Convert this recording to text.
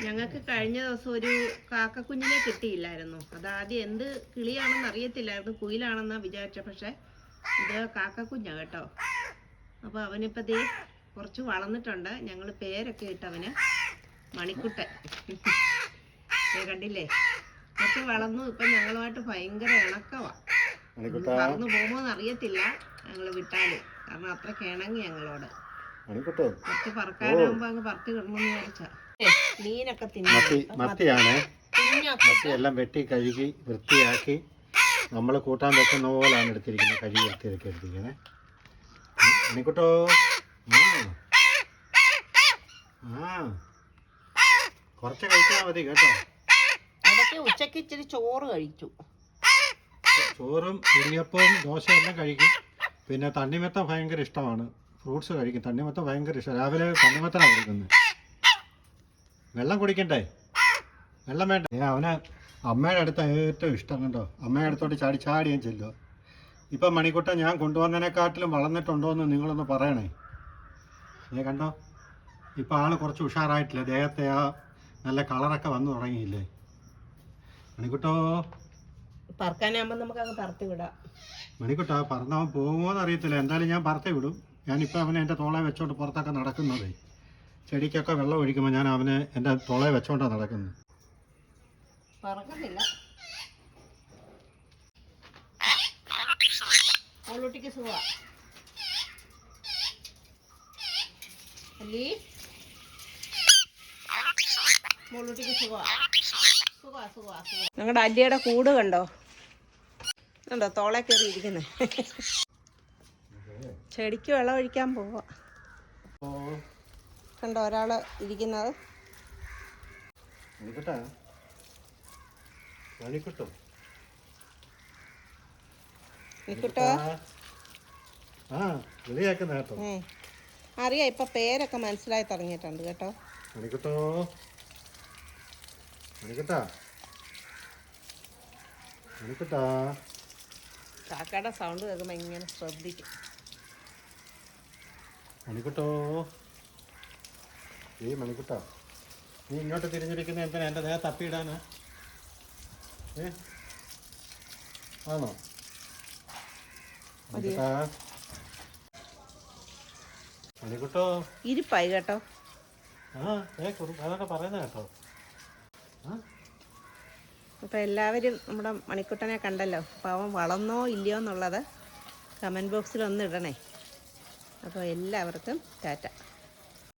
ഞങ്ങൾക്ക് കഴിഞ്ഞ ദിവസം ഒരു കാക്കക്കുഞ്ഞിനെ കിട്ടിയില്ലായിരുന്നു. അതാദ്യം എന്ത് കിളിയാണെന്ന് അറിയത്തില്ലായിരുന്നു, കുയിലാണെന്നാ വിചാരിച്ച. പക്ഷെ ഇത് കാക്കക്കുഞ്ഞാ കേട്ടോ. അപ്പോൾ അവനിപ്പോൾ ദേ കുറച്ച് വളർന്നിട്ടുണ്ട്. ഞങ്ങൾ പേരൊക്കെ ഇട്ടവന് മണിക്കുട്ടൻ. കണ്ടില്ലേ, കുറച്ച് വളർന്നു. ഇപ്പം ഞങ്ങളുമായിട്ട് ഭയങ്കര ഇണക്കമാണ്. പറന്നു പോകുമോന്ന് അറിയത്തില്ല ഞങ്ങൾ വിട്ടാല്, കാരണം അത്ര കിണങ്ങി ഞങ്ങളോട്. കുറച്ച് പറക്കാനാകുമ്പോ അങ്ങ് പറത്തി കിടണമെന്ന് വിചാരിച്ചാ. മീനൊക്കെ മത്തിയാണ്. മത്തി എല്ലാം വെട്ടി കഴുകി വൃത്തിയാക്കി നമ്മൾ കൂട്ടാൻ വെക്കുന്ന പോലാണ് എടുത്തിരിക്കുന്നത്. കഴുകി വൃത്തിയാക്കി എടുത്തിരിക്കുന്നത്. മണിക്കുട്ടോ, കുറച്ച് കഴിച്ചാൽ മതി കേട്ടോ. ഇടയ്ക്ക് ഉച്ചക്ക് ഇച്ചിരി ചോറ് കഴിച്ചു. ചോറും ഇടിയപ്പവും ദോശയും എല്ലാം കഴിക്കും. പിന്നെ തണ്ണിമത്തം ഭയങ്കര ഇഷ്ടമാണ്. ഫ്രൂട്ട്സ് കഴിക്കും. തണ്ണിമത്തം ഭയങ്കര ഇഷ്ടം. രാവിലെ തണ്ണിമത്തനാണ് കുടിക്കുന്നത്. വെള്ളം കുടിക്കണ്ടേ? വെള്ളം വേണ്ട. അവന് അമ്മയുടെ അടുത്ത് ഏറ്റവും ഇഷ്ടം കണ്ടോ. അമ്മയുടെ അടുത്തോട്ട് ചാടിയും ചെല്ലുമോ. ഇപ്പം മണിക്കുട്ട ഞാൻ കൊണ്ടുവന്നതിനെക്കാട്ടിലും വളർന്നിട്ടുണ്ടോ എന്ന് നിങ്ങളൊന്ന് പറയണേ. കണ്ടോ, ഇപ്പം ആൾ കുറച്ച് ഉഷാറായിട്ടില്ല. ദേഹത്തെ ആ നല്ല കളറൊക്കെ വന്നു തുടങ്ങിയില്ലേ മണിക്കുട്ടോ. പറക്കാനാകുമ്പോൾ നമുക്ക് അങ്ങ് പറത്തി വിടാം. മണിക്കുട്ടാ, പറന്നവൻ പോകുമോന്ന് അറിയത്തില്ല. എന്തായാലും ഞാൻ പറത്തി വിടും. ഞാനിപ്പോൾ അവനെ എൻ്റെ തോളെ വെച്ചോണ്ട് പുറത്തൊക്കെ നടക്കുന്നതേ. ചെടിക്കൊക്കെ വെള്ളം ഒഴിക്കുമ്പോൾ ഞാൻ അവനെ എൻ്റെ തോളെ വെച്ചോണ്ടാണ് നടക്കുന്നത്. പറക്കുന്നില്ല. മോളൂട്ടിക്ക് സുഖാ അല്ലേ? മോളൂട്ടിക്ക് സുഖാ. ഞങ്ങളുടെ അല്ലിയുടെ കൂട് കണ്ടോ, കണ്ടോ തോളെ കയറി ഇരിക്കുന്നേ. ചെടിക്ക് വെള്ളം ഒഴിക്കാൻ പോവാ. കണ്ടോ ഒരാള് ഇരിക്കുന്നത്. അറിയാം, ഇപ്പൊ പേരൊക്കെ മനസ്സിലായി തുടങ്ങിയിട്ടുണ്ട് കേട്ടോ. കാക്കയുടെ സൗണ്ട് കേൾക്കുമ്പോ ഇങ്ങനെ ശ്രദ്ധിക്കും. മണിക്കുട്ടോ, മണിക്കുട്ടാ, നീ ഇങ്ങോട്ട് തിരിഞ്ഞിരിക്കുന്ന എന്തിനാ? എൻ്റെ ദേഹം തപ്പിയിടാനാ? ആണോ? മണിക്കുട്ടോ ഇരിപ്പായി കേട്ടോ. അതൊക്കെ പറയുന്ന കേട്ടോ. അപ്പോൾ എല്ലാവരും നമ്മുടെ മണിക്കുട്ടനെ കണ്ടല്ലോ. അപ്പോൾ അവൻ വളർന്നോ ഇല്ലയോ എന്നുള്ളത് കമൻറ്റ് ബോക്സിൽ ഒന്ന് ഇടണേ. അപ്പോൾ എല്ലാവർക്കും ടാറ്റ.